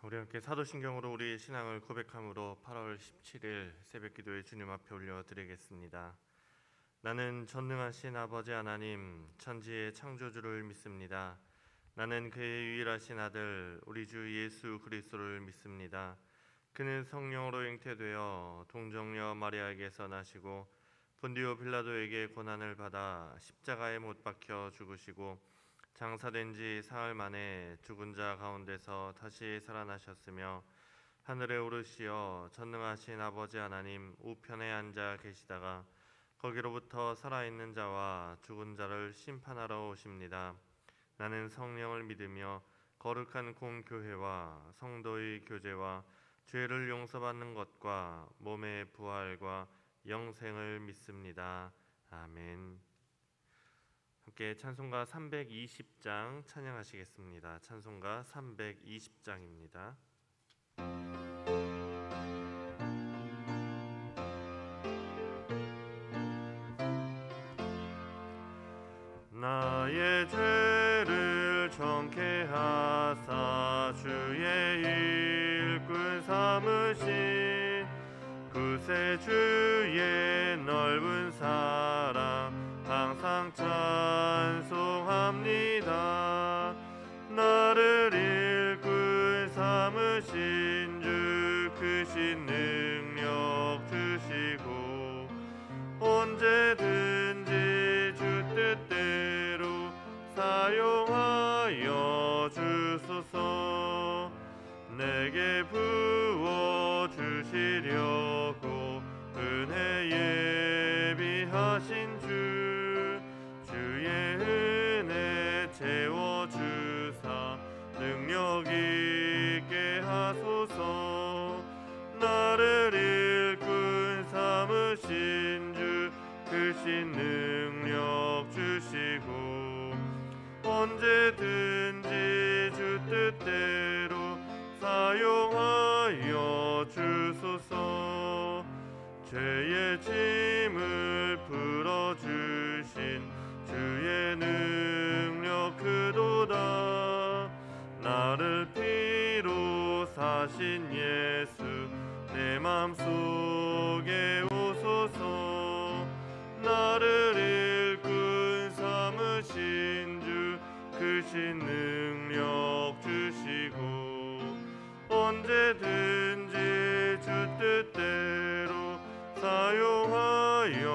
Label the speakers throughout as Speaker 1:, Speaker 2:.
Speaker 1: 우리 함께 사도신경으로 우리 신앙을 고백함으로 8월 17일 새벽기도에 주님 앞에 올려드리겠습니다. 나는 전능하신 아버지 하나님 천지의 창조주를 믿습니다. 나는 그의 유일하신 아들 우리 주 예수 그리스도를 믿습니다. 그는 성령으로 잉태되어 동정녀 마리아에게서 나시고 본디오 빌라도에게 고난을 받아 십자가에 못 박혀 죽으시고 장사된 지 사흘 만에 죽은 자 가운데서 다시 살아나셨으며 하늘에 오르시어 전능하신 아버지 하나님 우편에 앉아 계시다가 거기로부터 살아있는 자와 죽은 자를 심판하러 오십니다. 나는 성령을 믿으며 거룩한 공교회와 성도의 교제와 죄를 용서받는 것과 몸의 부활과 영생을 믿습니다. 아멘. 함께 찬송가 320장 찬양하시겠습니다. 찬송가 320장입니다. 나의 죄를 정케 하사 주의 일꾼 삼으신 구세주의 넓은 사랑 항상 찬송합니다. 나를 일꾼 삼으신 주 크신 능력 주시고 언제든지 주 뜻대로 사용하여 주소서. 내게 부어 주시려고 은혜 예비하신 주의 은혜 채워주사 능력 있게 하소서. 나를 일꾼 삼으신 주 크신 능력 주시고 언제든지 주 뜻대로 사용하여 주소서. 죄의 짐을 풀어주신 주의 능력 크도다. 나를 피로 사신 예수 내 맘속에 오소서. 나를 일꾼 삼으신 주 크신 능력 주시고 언제든지 주 뜻대로 사용하여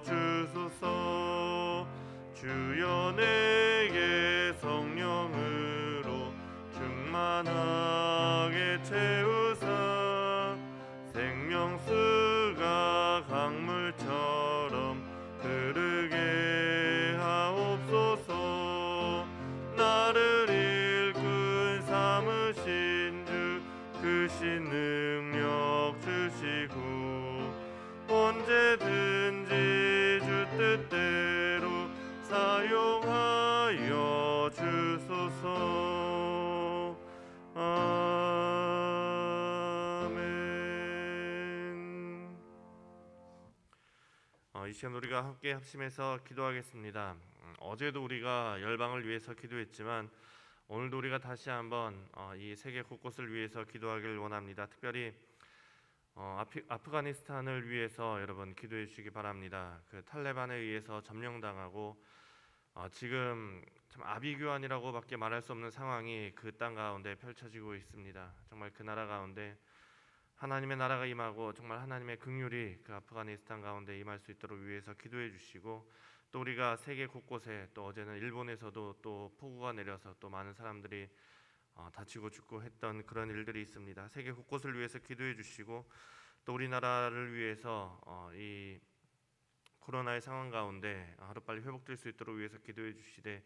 Speaker 1: 주소서. 주여 내게 성령으로 충만하게 채우사 생명수가 강물처럼 흐르게 하옵소서. 나를 일꾼 삼으신 주 크신 능력 주시고 언제든지 주 뜻대로 사용하여 주소서. 아멘. 이 시간 우리가 함께 합심해서 기도하겠습니다. 어제도 우리가 열방을 위해서 기도했지만 오늘도 우리가 다시 한번 이 세계 곳곳을 위해서 기도하길 원합니다. 특별히 아프가니스탄을 위해서 여러분 기도해 주시기 바랍니다. 그 탈레반에 의해서 점령당하고 지금 참 아비규환이라고밖에 말할 수 없는 상황이 그 땅 가운데 펼쳐지고 있습니다. 정말 그 나라 가운데 하나님의 나라가 임하고 정말 하나님의 긍휼이 그 아프가니스탄 가운데 임할 수 있도록 위해서 기도해 주시고 또 우리가 세계 곳곳에 또 어제는 일본에서도 또 폭우가 내려서 또 많은 사람들이 다치고 죽고 했던 그런 일들이 있습니다. 세계 곳곳을 위해서 기도해 주시고 또 우리나라를 위해서 이 코로나의 상황 가운데 하루빨리 회복될 수 있도록 위해서 기도해 주시되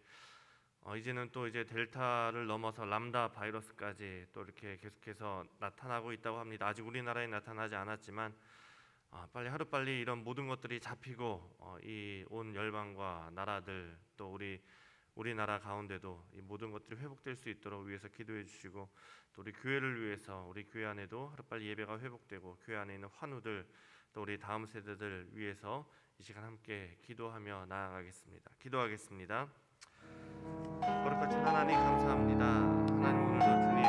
Speaker 1: 이제는 또 이제 델타를 넘어서 람다 바이러스까지 또 이렇게 계속해서 나타나고 있다고 합니다. 아직 우리나라에 나타나지 않았지만 빨리 하루빨리 이런 모든 것들이 잡히고 이 온 열방과 나라들 또 우리나라 가운데도 이 모든 것들이 회복될 수 있도록 위해서 기도해 주시고 또 우리 교회를 위해서 우리 교회 안에도 하루빨리 예배가 회복되고 교회 안에 있는 환우들 또 우리 다음 세대들 위해서 이 시간 함께 기도하며 나아가겠습니다. 기도하겠습니다. 거룩하신 하나님 감사합니다. 하나님 오늘도 주님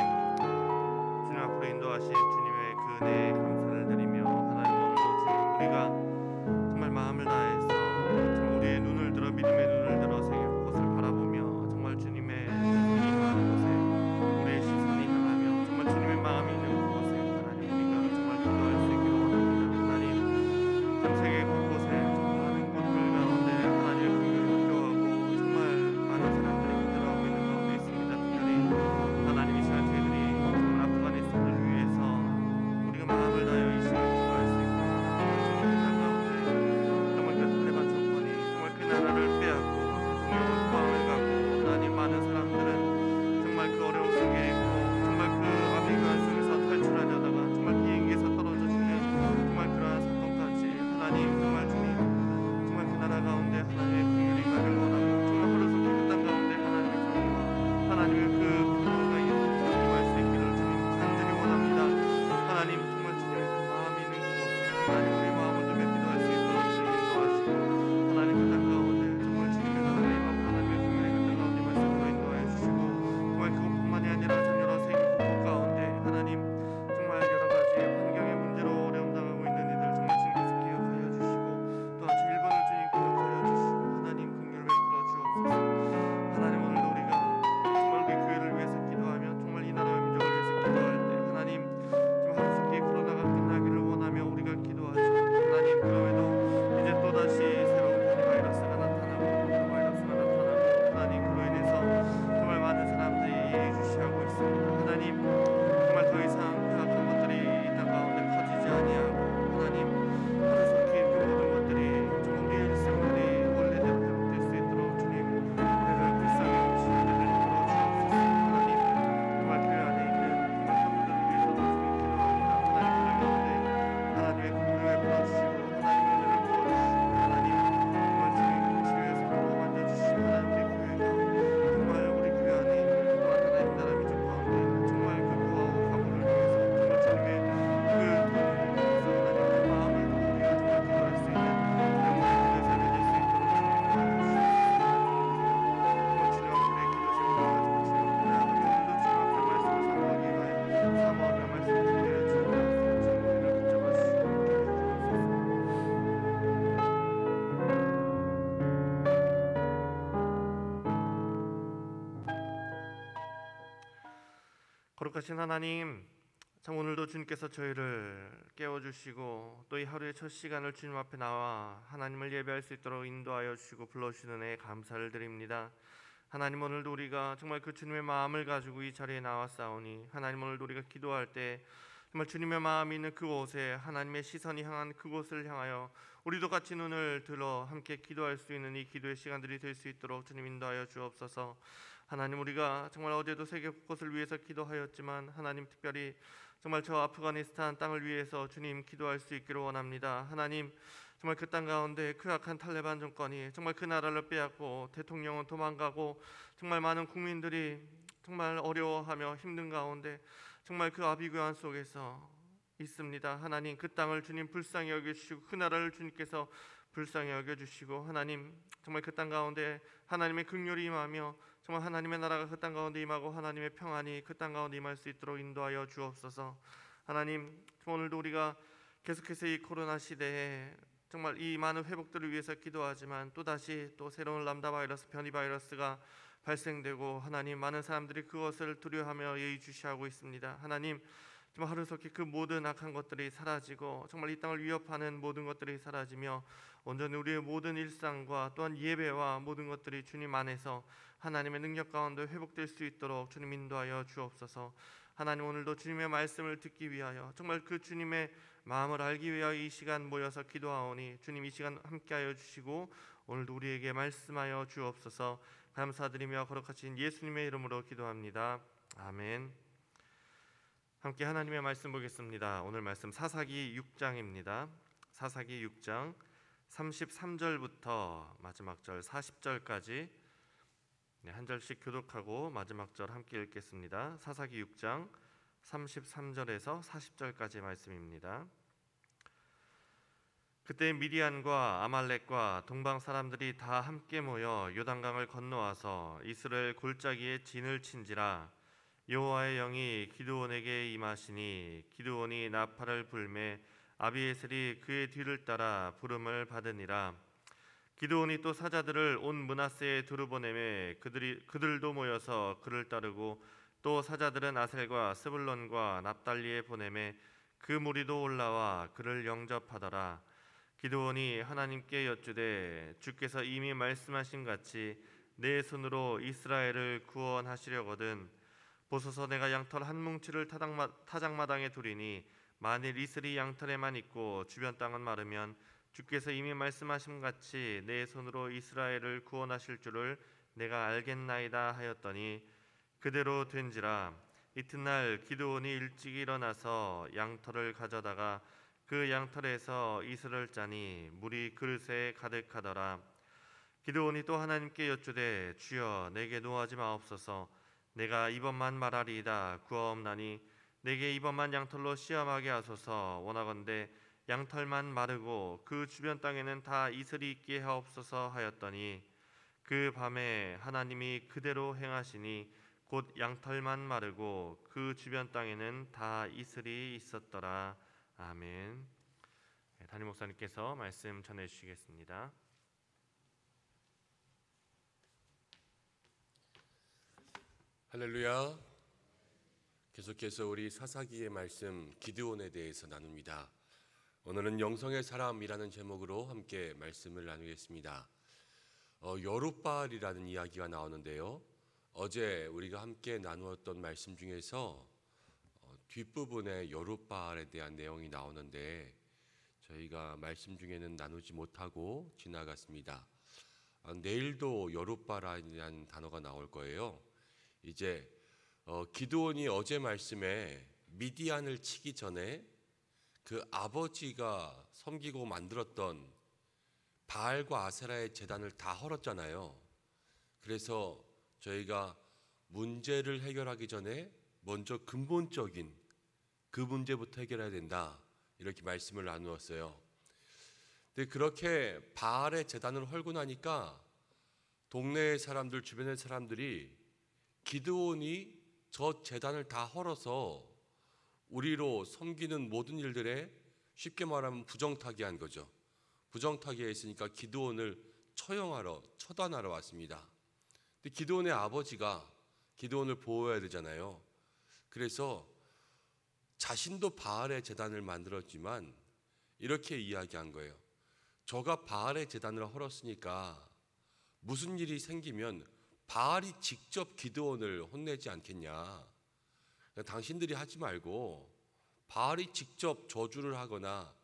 Speaker 1: 거룩하신 하나님, 참 오늘도 주님께서 저희를 깨워주시고 또 이 하루의 첫 시간을 주님 앞에 나와 하나님을 예배할 수 있도록 인도하여 주시고 불러주시는 은혜에 감사를 드립니다. 하나님, 오늘도 우리가 정말 그 주님의 마음을 가지고 이 자리에 나왔사오니 하나님, 오늘도 우리가 기도할 때 정말 주님의 마음이 있는 그곳에 하나님의 시선이 향한 그곳을 향하여 우리도 같이 눈을 들어 함께 기도할 수 있는 이 기도의 시간들이 될 수 있도록 주님 인도하여 주옵소서. 하나님, 우리가 정말 어제도 세계 곳곳을 위해서 기도하였지만 하나님, 특별히 정말 저 아프가니스탄 땅을 위해서 주님 기도할 수 있기를 원합니다. 하나님, 정말 그 땅 가운데 그 악한 탈레반 정권이 정말 그 나라를 빼앗고 대통령은 도망가고 정말 많은 국민들이 정말 어려워하며 힘든 가운데 정말 그 아비규환 속에서 있습니다. 하나님, 그 땅을 주님 불쌍히 여겨주시고 그 나라를 주님께서 불쌍히 여겨주시고 하나님, 정말 그 땅 가운데 하나님의 긍휼이 임하며 정말 하나님의 나라가 그 땅 가운데 임하고 하나님의 평안이 그 땅 가운데 임할 수 있도록 인도하여 주옵소서. 하나님, 오늘도 우리가 계속해서 이 코로나 시대에 정말 이 많은 회복들을 위해서 기도하지만 또다시 또 새로운 람다 바이러스, 변이 바이러스가 발생되고 하나님, 많은 사람들이 그것을 두려워하며 예의주시하고 있습니다. 하나님, 정말 하루속히 그 모든 악한 것들이 사라지고 정말 이 땅을 위협하는 모든 것들이 사라지며 온전히 우리의 모든 일상과 또한 예배와 모든 것들이 주님 안에서 하나님의 능력 가운데 회복될 수 있도록 주님 인도하여 주옵소서. 하나님, 오늘도 주님의 말씀을 듣기 위하여 정말 그 주님의 마음을 알기 위하여 이 시간 모여서 기도하오니 주님 이 시간 함께하여 주시고 오늘도 우리에게 말씀하여 주옵소서. 감사드리며 거룩하신 예수님의 이름으로 기도합니다. 아멘. 함께 하나님의 말씀 보겠습니다. 오늘 말씀 사사기 6장입니다. 사사기 6장 33절부터 마지막 절 40절까지 한 절씩 교독하고 마지막 절 함께 읽겠습니다. 사사기 6장 33절에서 40절까지 말씀입니다. 그때 미디안과 아말렉과 동방 사람들이 다 함께 모여 요단강을 건너와서 이스라엘 골짜기에 진을 친지라. 여호와의 영이 기드온에게 임하시니 기드온이 나팔을 불매 아비에셀이 그의 뒤를 따라 부름을 받으니라. 기드온이 또 사자들을 온 므낫세에 두루 보내매 그들도 모여서 그를 따르고 또 사자들은 아셀과 스불론과 납달리에 보내매 그 무리도 올라와 그를 영접하더라. 기드온이 하나님께 여쭈되 주께서 이미 말씀하신 같이 내 손으로 이스라엘을 구원하시려거든 보소서. 내가 양털 한 뭉치를 타작마당에 두리니 만일 이슬이 양털에만 있고 주변 땅은 마르면 주께서 이미 말씀하신 같이 내 손으로 이스라엘을 구원하실 줄을 내가 알겠나이다 하였더니 그대로 된지라. 이튿날 기드온이 일찍 일어나서 양털을 가져다가 그 양털에서 이슬을 짜니 물이 그릇에 가득하더라. 기드온이 또 하나님께 여쭈되 주여 내게 노하지 마옵소서. 내가 이번만 말하리이다 구하옵나니 내게 이번만 양털로 시험하게 하소서. 원하건대 양털만 마르고 그 주변 땅에는 다 이슬이 있게 하옵소서 하였더니 그 밤에 하나님이 그대로 행하시니 곧 양털만 마르고 그 주변 땅에는 다 이슬이 있었더라. 아멘. 담임 목사님께서 말씀 전해주시겠습니다.
Speaker 2: 할렐루야. 계속해서 우리 사사기의 말씀 기드온에 대해서 나눕니다. 오늘은 영성의 사람이라는 제목으로 함께 말씀을 나누겠습니다. 여룻바알이라는 이야기가 나오는데요. 어제 우리가 함께 나누었던 말씀 중에서 뒷부분에 여룻바알에 대한 내용이 나오는데 저희가 말씀 중에는 나누지 못하고 지나갔습니다. 내일도 여룻바알이라는 단어가 나올 거예요. 이제 기드온이 어제 말씀에 미디안을 치기 전에 그 아버지가 섬기고 만들었던 바알과 아세라의 제단을 다 헐었잖아요. 그래서 저희가 문제를 해결하기 전에 먼저 근본적인 그 문제부터 해결해야 된다, 이렇게 말씀을 나누었어요. 근데 그렇게 바알의 제단을 헐고 나니까 동네의 사람들, 주변의 사람들이 기드온이 저 제단을 다 헐어서 우리로 섬기는 모든 일들에 쉽게 말하면 부정타기한 거죠. 부정타기에 있으니까 기드온을 처단하러 왔습니다. 근데 기드온의 아버지가 기드온을 보호해야 되잖아요. 그래서 자신도 바알의 제단을 만들었지만 이렇게 이야기한 거예요. 저가 바알의 제단을 헐었으니까 무슨 일이 생기면 바알이 직접 기드온을 혼내지 않겠냐. 당신들이 하지 말고 바알이 직접 저주를 하거나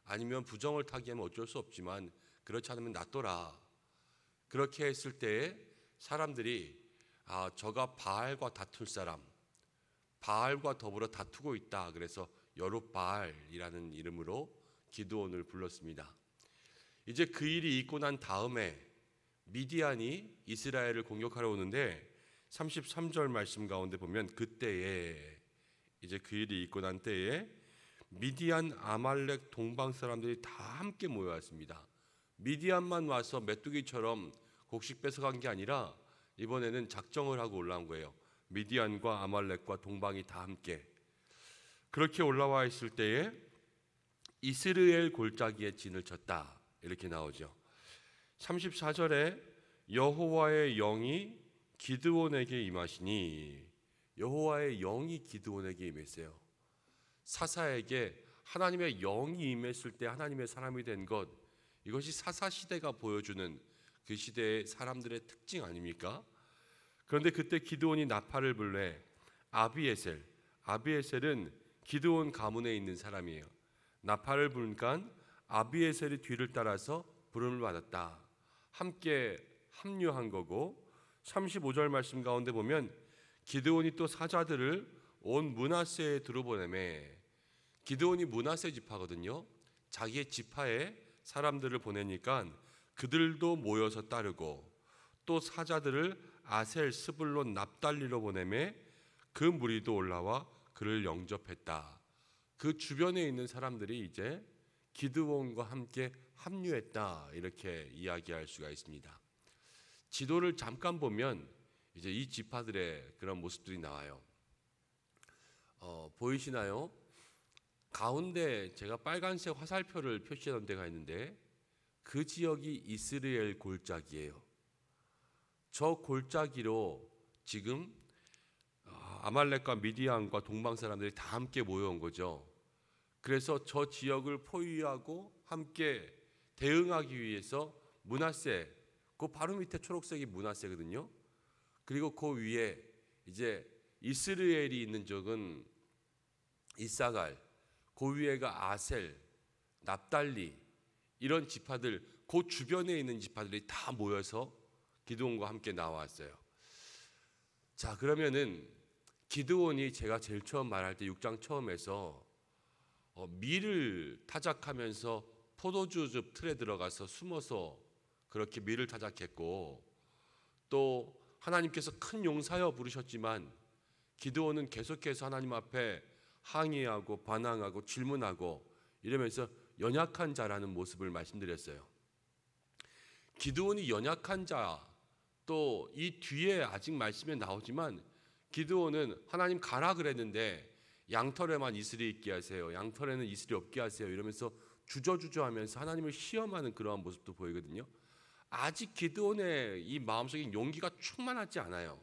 Speaker 2: 아니면 부정을 타게 하면 어쩔 수 없지만 그렇지 않으면 놔둬라. 그렇게 했을 때에 사람들이 저가 바알과 다툴 사람, 바알과 더불어 다투고 있다. 그래서 여룻바알이라는 이름으로 기드온을 불렀습니다. 이제 그 일이 있고 난 다음에 미디안이 이스라엘을 공격하러 오는데 33절 말씀 가운데 보면 그때에 이제 그 일이 있고 난 때에 미디안 아말렉 동방 사람들이 다 함께 모여왔습니다. 미디안만 와서 메뚜기처럼 곡식 뺏어간 게 아니라 이번에는 작정을 하고 올라온 거예요. 미디안과 아말렉과 동방이 다 함께. 그렇게 올라와 있을 때에 이스라엘 골짜기에 진을 쳤다. 이렇게 나오죠. 34절에 여호와의 영이 기드온에게 임하시니, 여호와의 영이 기드온에게 임했어요. 사사에게 하나님의 영이 임했을 때 하나님의 사람이 된 것, 이것이 사사 시대가 보여주는 그 시대의 사람들의 특징 아닙니까? 그런데 그때 기드온이 나팔을 불래 아비에셀은 기드온 가문에 있는 사람이에요. 나팔을 불니까 아비에셀이 뒤를 따라서 부름을 받았다. 함께 합류한 거고, 35절 말씀 가운데 보면 기드온이 또 사자들을 온 므낫세에 들어보내매, 기드온이 므낫세 지파거든요. 자기의 지파에 사람들을 보내니까 그들도 모여서 따르고, 또 사자들을 아셀, 스불론, 납달리로 보내매 그 무리도 올라와 그를 영접했다. 그 주변에 있는 사람들이 이제 기드온과 함께 합류했다. 이렇게 이야기할 수가 있습니다. 지도를 잠깐 보면 이제 이 지파들의 그런 모습들이 나와요. 보이시나요? 가운데 제가 빨간색 화살표를 표시해 놓은 데가 있는데 그 지역이 이스라엘 골짜기예요. 저 골짜기로 지금 아말렉과 미디안과 동방 사람들이 다 함께 모여온 거죠. 그래서 저 지역을 포위하고 함께 대응하기 위해서 므낫세, 그 바로 밑에 초록색이 므낫세거든요. 그리고 그 위에 이제 이스라엘이 있는 쪽은 이사갈, 그 위에가 아셀, 납달리, 이런 지파들, 그 주변에 있는 지파들이 다 모여서 기드온과 함께 나왔어요. 자, 그러면은 기드온이 제가 제일 처음 말할 때 6장 처음에서 밀을 타작하면서 포도주즙 틀에 들어가서 숨어서 그렇게 밀을 타작했고, 또 하나님께서 큰 용사여 부르셨지만 기드온은 계속해서 하나님 앞에 항의하고 반항하고 질문하고 이러면서 연약한 자라는 모습을 말씀드렸어요. 기드온이 연약한 자, 또 이 뒤에 아직 말씀에 나오지만 기드온은 하나님 가라 그랬는데 양털에만 이슬이 있게 하세요, 양털에는 이슬이 없게 하세요 이러면서 주저주저하면서 하나님을 시험하는 그러한 모습도 보이거든요. 아직 기드온의 이 마음속에 용기가 충만하지 않아요.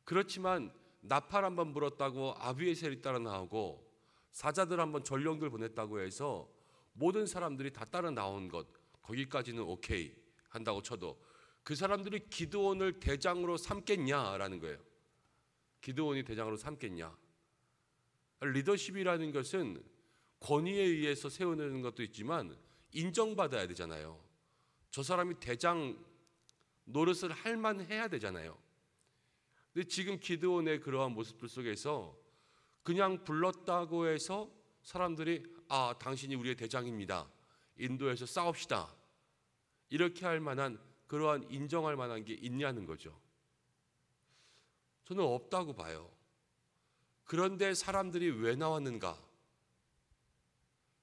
Speaker 2: 그렇지만 나팔 한번 불었다고 아비에셀이 따라 나오고 사자들 한번 전령들 보냈다고 해서 모든 사람들이 다 따라 나온 것, 거기까지는 오케이 한다고 쳐도 그 사람들이 기드온을 대장으로 삼겠냐라는 거예요. 기드온이 대장으로 삼겠냐. 리더십이라는 것은 권위에 의해서 세우는 것도 있지만 인정받아야 되잖아요. 저 사람이 대장 노릇을 할 만해야 되잖아요. 근데 지금 기드온의 그러한 모습들 속에서 그냥 불렀다고 해서 사람들이 당신이 우리의 대장입니다, 인도에서 싸웁시다, 이렇게 할 만한 그러한 인정할 만한 게 있냐는 거죠. 저는 없다고 봐요. 그런데 사람들이 왜 나왔는가?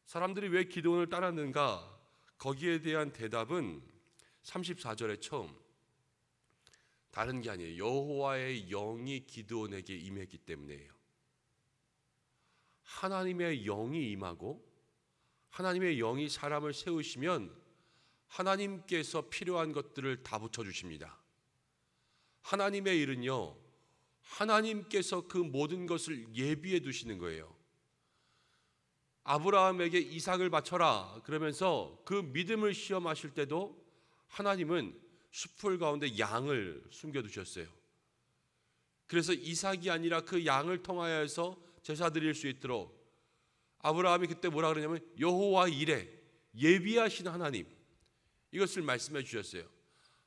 Speaker 2: 사람들이 왜 기드온을 따랐는가? 거기에 대한 대답은 34절에 처음, 다른 게 아니에요. 여호와의 영이 기드온에게 임했기 때문이에요. 하나님의 영이 임하고 하나님의 영이 사람을 세우시면 하나님께서 필요한 것들을 다 붙여주십니다. 하나님의 일은요, 하나님께서 그 모든 것을 예비해 두시는 거예요. 아브라함에게 이삭을 바쳐라 그러면서 그 믿음을 시험하실 때도 하나님은 숲풀 가운데 양을 숨겨두셨어요. 그래서 이삭이 아니라 그 양을 통하여서 제사 드릴 수 있도록 아브라함이 그때 뭐라 그러냐면 여호와 이레, 예비하신 하나님, 이것을 말씀해 주셨어요.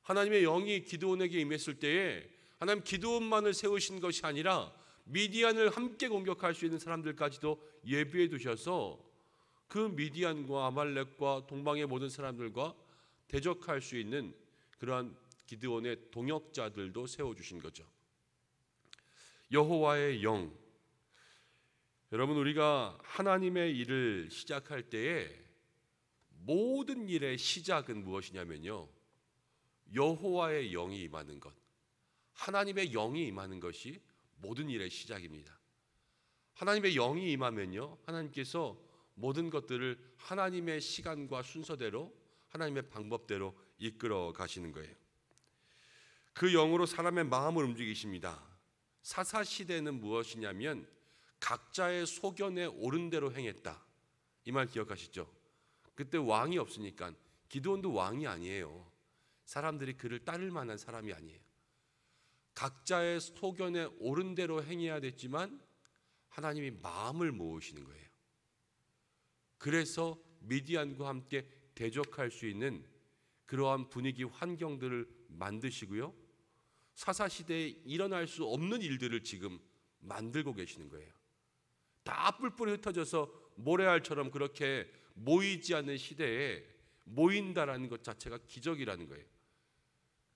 Speaker 2: 하나님의 영이 기드온에게 임했을 때에 하나님 기드온만을 세우신 것이 아니라 미디안을 함께 공격할 수 있는 사람들까지도 예비해 두셔서 그 미디안과 아말렉과 동방의 모든 사람들과 대적할 수 있는 그러한 기드온의 동역자들도 세워주신 거죠. 여호와의 영. 여러분, 우리가 하나님의 일을 시작할 때에 모든 일의 시작은 무엇이냐면요, 여호와의 영이 임하는 것, 하나님의 영이 임하는 것이 모든 일의 시작입니다. 하나님의 영이 임하면요, 하나님께서 모든 것들을 하나님의 시간과 순서대로 하나님의 방법대로 이끌어 가시는 거예요. 그 영으로 사람의 마음을 움직이십니다. 사사시대는 무엇이냐면 각자의 소견에 옳은 대로 행했다. 이 말 기억하시죠? 그때 왕이 없으니까. 기드온도 왕이 아니에요. 사람들이 그를 따를 만한 사람이 아니에요. 각자의 소견에 옳은 대로 행해야 됐지만 하나님이 마음을 모으시는 거예요. 그래서 미디안과 함께 대적할 수 있는 그러한 분위기 환경들을 만드시고요, 사사시대에 일어날 수 없는 일들을 지금 만들고 계시는 거예요. 다 뿔뿔이 흩어져서 모래알처럼 그렇게 모이지 않는 시대에 모인다라는 것 자체가 기적이라는 거예요.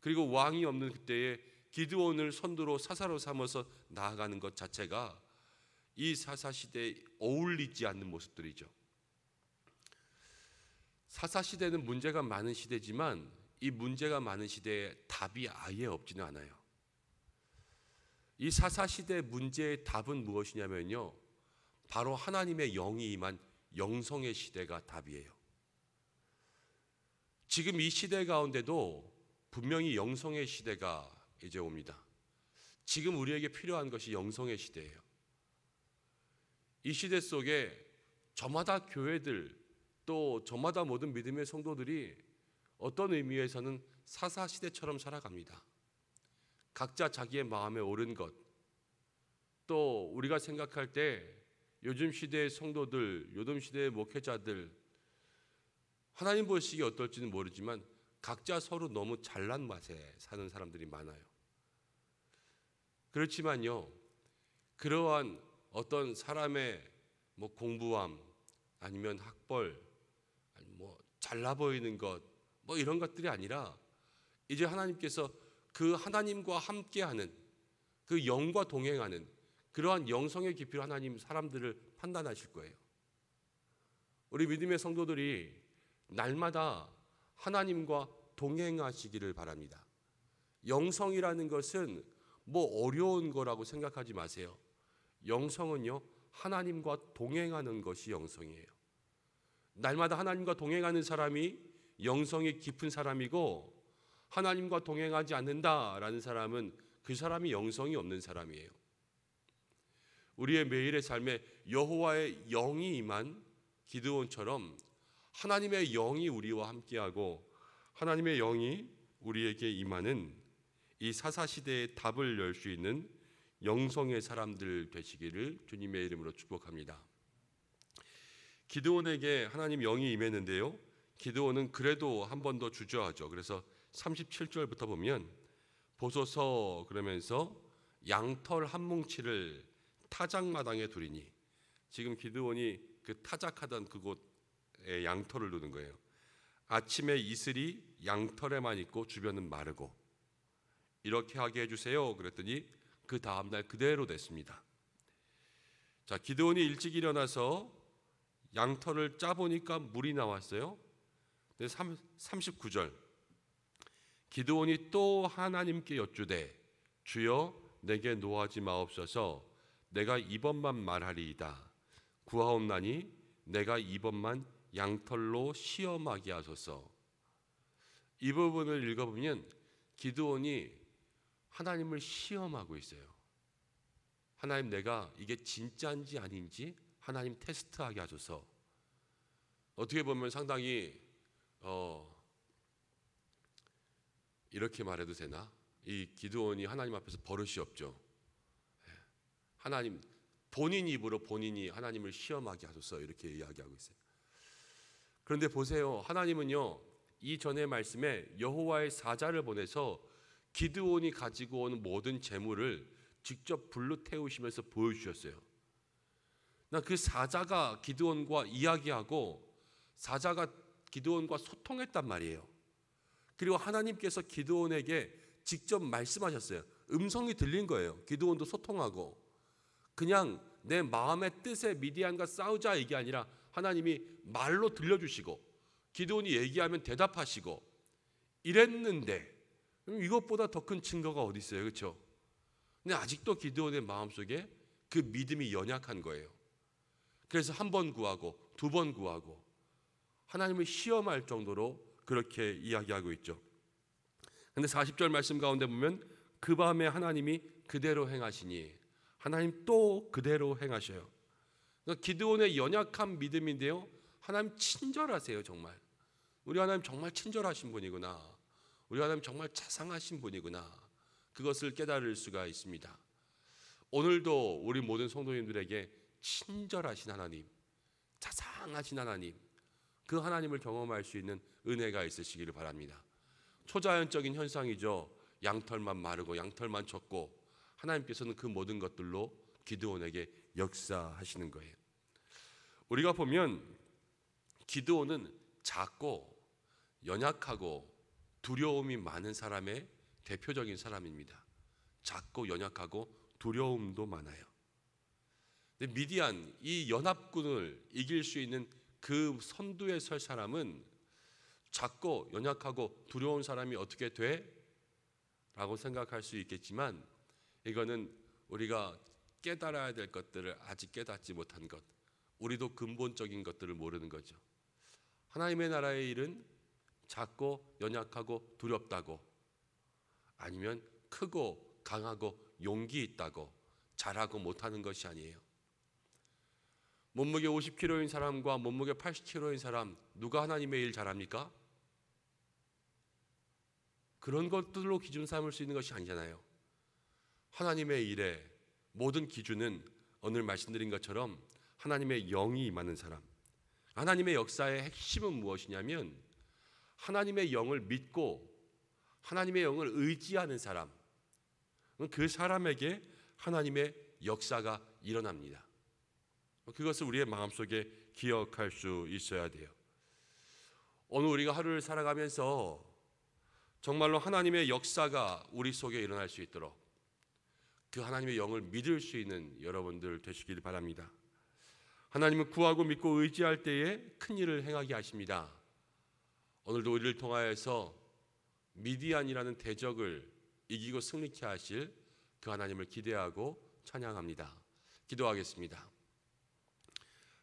Speaker 2: 그리고 왕이 없는 그때에 기드온을 선두로 사사로 삼아서 나아가는 것 자체가 이 사사시대에 어울리지 않는 모습들이죠. 사사시대는 문제가 많은 시대지만 이 문제가 많은 시대에 답이 아예 없지는 않아요. 이 사사시대 문제의 답은 무엇이냐면요, 바로 하나님의 영이 임한 영성의 시대가 답이에요. 지금 이 시대 가운데도 분명히 영성의 시대가 이제 옵니다. 지금 우리에게 필요한 것이 영성의 시대예요. 이 시대 속에 저마다 교회들, 또 저마다 모든 믿음의 성도들이 어떤 의미에서는 사사시대처럼 살아갑니다. 각자 자기의 마음에 옳은 것, 또 우리가 생각할 때 요즘 시대의 성도들, 요즘 시대의 목회자들, 하나님 보시기에 어떨지는 모르지만 각자 서로 너무 잘난 맛에 사는 사람들이 많아요. 그렇지만요, 그러한 어떤 사람의 공부함, 아니면 학벌, 아니면 잘나 보이는 것, 이런 것들이 아니라 이제 하나님께서 그 하나님과 함께하는, 그 영과 동행하는 그러한 영성의 깊이로 하나님 사람들을 판단하실 거예요. 우리 믿음의 성도들이 날마다 하나님과 동행하시기를 바랍니다. 영성이라는 것은 어려운 거라고 생각하지 마세요. 영성은요, 하나님과 동행하는 것이 영성이에요. 날마다 하나님과 동행하는 사람이 영성이 깊은 사람이고, 하나님과 동행하지 않는다라는 사람은 그 사람이 영성이 없는 사람이에요. 우리의 매일의 삶에 여호와의 영이 임한 기드온처럼 하나님의 영이 우리와 함께하고 하나님의 영이 우리에게 임하는 이 사사시대의 답을 열 수 있는 영성의 사람들 되시기를 주님의 이름으로 축복합니다. 기드온에게 하나님 영이 임했는데요, 기드온은 그래도 한 번 더 주저하죠. 그래서 37절부터 보면 보소서 그러면서 양털 한 뭉치를 타작마당에 두리니, 지금 기드온이 그 타작하던 그곳에 양털을 두는 거예요. 아침에 이슬이 양털에만 있고 주변은 마르고, 이렇게 하게 해주세요. 그랬더니 그 다음날 그대로 됐습니다. 자, 기드온이 일찍 일어나서 양털을 짜보니까 물이 나왔어요. 39절, 기드온이 또 하나님께 여쭈되 주여 내게 노하지 마옵소서, 내가 이번만 말하리이다. 구하옵나니 내가 이번만 양털로 시험하게 하소서. 이 부분을 읽어보면 기드온이 하나님을 시험하고 있어요. 하나님, 내가 이게 진짜인지 아닌지 하나님 테스트하게 하소서. 어떻게 보면 상당히 이렇게 말해도 되나? 이 기드온이 하나님 앞에서 버릇이 없죠. 하나님, 본인 입으로 본인이 하나님을 시험하게 하소서 이렇게 이야기하고 있어요. 그런데 보세요, 하나님은요 이 전의 말씀에 여호와의 사자를 보내서 기드온이 가지고 오는 모든 재물을 직접 불로 태우시면서 보여주셨어요. 그 사자가 기드온과 이야기하고 사자가 기드온과 소통했단 말이에요. 그리고 하나님께서 기드온에게 직접 말씀하셨어요. 음성이 들린 거예요. 기드온도 소통하고, 그냥 내 마음의 뜻에 미디안과 싸우자 이게 아니라 하나님이 말로 들려주시고 기드온이 얘기하면 대답하시고 이랬는데, 이것보다 더 큰 증거가 어디 있어요, 그렇죠? 근데 아직도 기드온의 마음속에 그 믿음이 연약한 거예요. 그래서 한 번 구하고 두 번 구하고 하나님을 시험할 정도로 그렇게 이야기하고 있죠. 근데 40절 말씀 가운데 보면 그 밤에 하나님이 그대로 행하시니, 하나님 또 그대로 행하셔요. 그러니까 기드온의 연약한 믿음인데요, 하나님 친절하세요. 정말 우리 하나님 정말 친절하신 분이구나, 우리 하나님 정말 자상하신 분이구나, 그것을 깨달을 수가 있습니다. 오늘도 우리 모든 성도님들에게 친절하신 하나님, 자상하신 하나님, 그 하나님을 경험할 수 있는 은혜가 있으시기를 바랍니다. 초자연적인 현상이죠. 양털만 마르고 양털만 젖고 하나님께서는 그 모든 것들로 기드온에게 역사하시는 거예요. 우리가 보면 기드온은 작고 연약하고 두려움이 많은 사람의 대표적인 사람입니다. 작고 연약하고 두려움도 많아요. 근데 미디안, 이 연합군을 이길 수 있는 그 선두에 설 사람은 작고 연약하고 두려운 사람이 어떻게 돼? 라고 생각할 수 있겠지만, 이거는 우리가 깨달아야 될 것들을 아직 깨닫지 못한 것, 우리도 근본적인 것들을 모르는 거죠. 하나님의 나라의 일은 작고 연약하고 두렵다고, 아니면 크고 강하고 용기 있다고 잘하고 못하는 것이 아니에요. 몸무게 50kg인 사람과 몸무게 80kg인 사람, 누가 하나님의 일 잘합니까? 그런 것들로 기준 삼을 수 있는 것이 아니잖아요. 하나님의 일의 모든 기준은 오늘 말씀드린 것처럼 하나님의 영이 임하는 사람, 하나님의 역사의 핵심은 무엇이냐면 하나님의 영을 믿고 하나님의 영을 의지하는 사람, 그 사람에게 하나님의 역사가 일어납니다. 그것을 우리의 마음속에 기억할 수 있어야 돼요. 오늘 우리가 하루를 살아가면서 정말로 하나님의 역사가 우리 속에 일어날 수 있도록 그 하나님의 영을 믿을 수 있는 여러분들 되시길 바랍니다. 하나님을 구하고 믿고 의지할 때에 큰 일을 행하게 하십니다. 오늘도 우리를 통하여서 미디안이라는 대적을 이기고 승리케 하실 그 하나님을 기대하고 찬양합니다. 기도하겠습니다.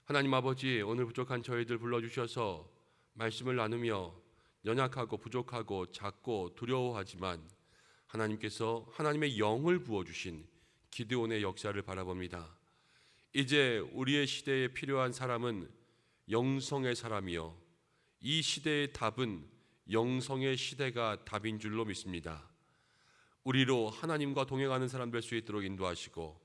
Speaker 2: 하나님 아버지, 오늘 부족한 저희들 불러주셔서 말씀을 나누며 연약하고 부족하고 작고 두려워하지만 하나님께서 하나님의 영을 부어주신 기드온의 역사를 바라봅니다. 이제 우리의 시대에 필요한 사람은 영성의 사람이요, 이 시대의 답은 영성의 시대가 답인 줄로 믿습니다. 우리로 하나님과 동행하는 사람 될 수 있도록 인도하시고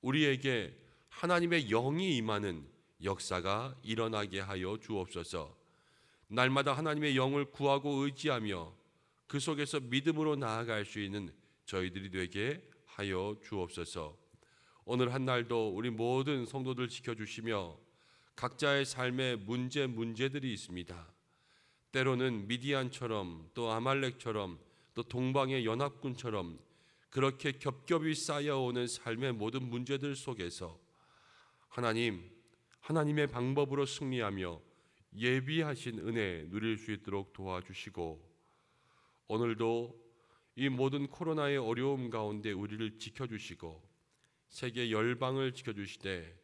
Speaker 2: 우리에게 하나님의 영이 임하는 역사가 일어나게 하여 주옵소서. 날마다 하나님의 영을 구하고 의지하며 그 속에서 믿음으로 나아갈 수 있는 저희들이 되게 하여 주옵소서. 오늘 한 날도 우리 모든 성도들 지켜주시며 각자의 삶에 문제들이 있습니다. 때로는 미디안처럼 또 아말렉처럼 또 동방의 연합군처럼 그렇게 겹겹이 쌓여오는 삶의 모든 문제들 속에서 하나님의 방법으로 승리하며 예비하신 은혜 누릴 수 있도록 도와주시고, 오늘도 이 모든 코로나의 어려움 가운데 우리를 지켜주시고 세계 열방을 지켜주시되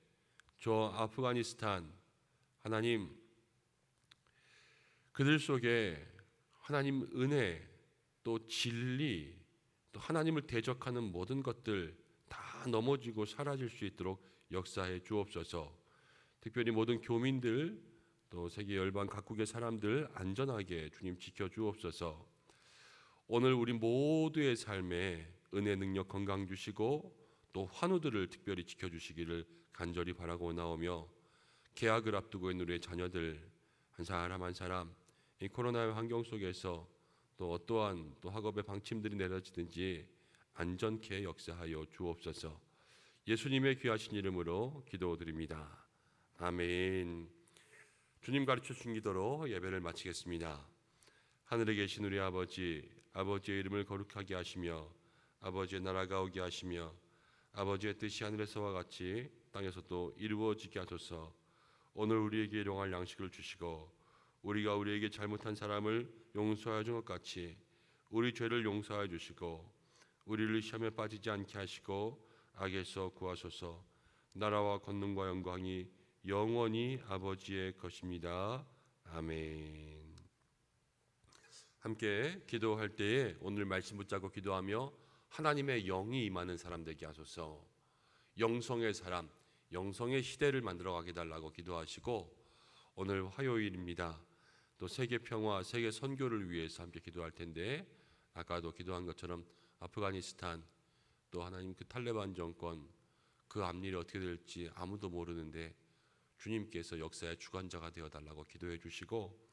Speaker 2: 저 아프가니스탄 하나님, 그들 속에 하나님 은혜 또 진리 또 하나님을 대적하는 모든 것들 다 다 넘어지고 사라질 수 있도록 역사해 주옵소서. 특별히 모든 교민들 또 세계 열방 각국의 사람들 안전하게 주님 지켜 주옵소서. 오늘 우리 모두의 삶에 은혜, 능력, 건강 주시고 또 환우들을 특별히 지켜주시기를 간절히 바라고 나오며, 개학을 앞두고 있는 우리의 자녀들 한 사람 한 사람 이 코로나의 환경 속에서 또 어떠한 또 학업의 방침들이 내려지든지 안전케 역사하여 주옵소서. 예수님의 귀하신 이름으로 기도드립니다. 아멘. 주님 가르쳐 주신 기도로 예배를 마치겠습니다. 하늘에 계신 우리 아버지, 아버지의 이름을 거룩하게 하시며 아버지의 나라가 오게 하시며 아버지의 뜻이 하늘에서와 같이 땅에서도 이루어지게 하소서. 오늘 우리에게 일용할 양식을 주시고 우리가 우리에게 잘못한 사람을 용서하여 준 것 같이 우리 죄를 용서하여 주시고 우리를 시험에 빠지지 않게 하시고 악에서 구하소서. 나라와 권능과 영광이 영원히 아버지의 것입니다. 아멘. 함께 기도할 때에 오늘 말씀 붙잡고 기도하며 하나님의 영이 임하는 사람 되게 하소서. 영성의 사람, 영성의 시대를 만들어가게 달라고 기도하시고, 오늘 화요일입니다. 또 세계 평화, 세계 선교를 위해서 함께 기도할 텐데, 아까도 기도한 것처럼 아프가니스탄, 또 하나님 그 탈레반 정권, 그 앞일이 어떻게 될지 아무도 모르는데 주님께서 역사의 주관자가 되어달라고 기도해 주시고,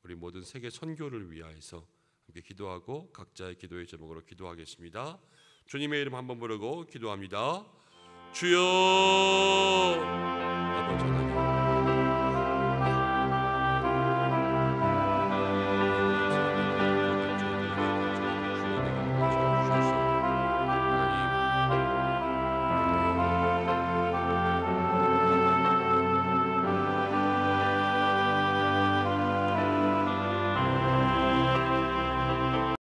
Speaker 2: 우리 모든 세계 선교를 위하여서 함께 기도하고 각자의 기도의 제목으로 기도하겠습니다. 주님의 이름 한번 부르고 기도합니다. 주여. 아버지 하나님,